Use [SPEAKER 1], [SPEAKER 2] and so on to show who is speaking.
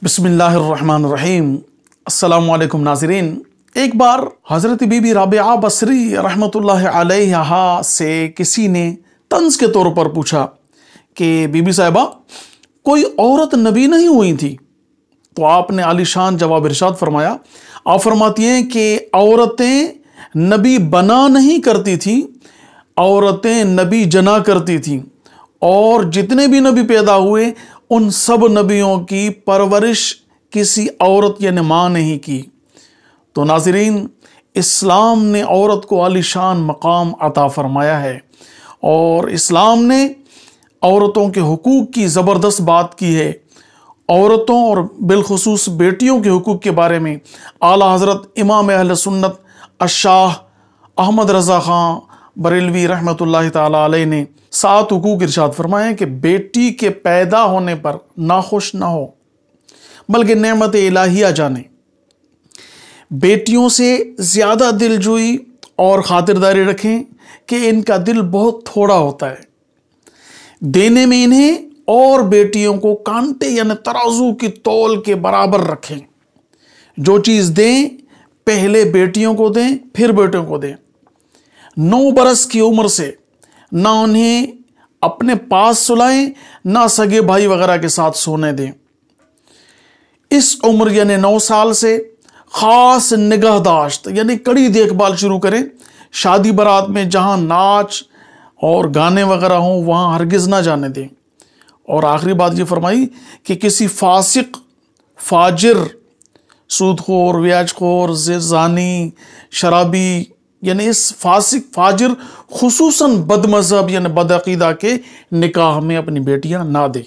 [SPEAKER 1] بسم اللہ الرحمن الرحیم۔ السلام علیکم ناظرین۔ ایک بار حضرت بی بی رابعہ بصری رحمۃ اللہ علیہا سے کسی نے طنز کے طور پر پوچھا کہ بی بی صاحبہ کوئی عورت نبی نہیں ہوئی تھی؟ تو آپ نے عالی شان جواب ارشاد فرمایا، آپ فرماتی ہیں کہ عورتیں نبی بنا نہیں کرتی تھیں، عورتیں نبی جنا کرتی تھیں، اور جتنے بھی نبی پیدا ہوئے ان سب نبیوں کی پرورش کسی عورت یعنی ماں نے ہی کی۔ تو ناظرین، اسلام نے عورت کو عالی شان مقام عطا فرمایا ہے، اور اسلام نے عورتوں کے حقوق کی زبردست بات کی ہے۔ عورتوں اور بالخصوص بیٹیوں کے حقوق کے بارے میں اعلیٰ حضرت امام اہل سنت الشاہ احمد رضا خان بریلوی رحمۃ اللہ تعالی علیہ نے 7 حقوق ارشاد فرمائے کہ بیٹی کے پیدا ہونے پر ناخوش نہ ہو بلکہ نعمت الہیہ جانے، بیٹیوں سے زیادہ دل جوئی اور خاطرداری رکھیں کہ ان کا دل بہت تھوڑا ہوتا ہے، دینے میں انہیں اور بیٹیوں کو کانٹے یعنی ترازو کی تول کے برابر رکھیں، جو چیز دیں پہلے بیٹیوں کو دیں پھر بیٹوں کو دیں۔ 9 برس کی عمر سے نہ انہیں اپنے پاس سلائیں نہ سگے بھائی وغیرہ کے ساتھ سونے دیں۔ اس عمر یعنی 9 سال سے خاص نگہداشت یعنی کڑی دیکھ بھال شروع کریں۔ شادی برات میں جہاں ناچ اور گانے وغیرہ ہوں وہاں ہرگز نہ جانے دیں۔ اور آخری بات یہ فرمائی کہ کسی فاسق، فاجر، سود خور، بیاج خور، زانی، شرابی یعنی اس فاسق فاجر خصوصاً بد مذہب یعنی بد عقیدہ کے نکاح میں اپنی بیٹیاں نہ دیں۔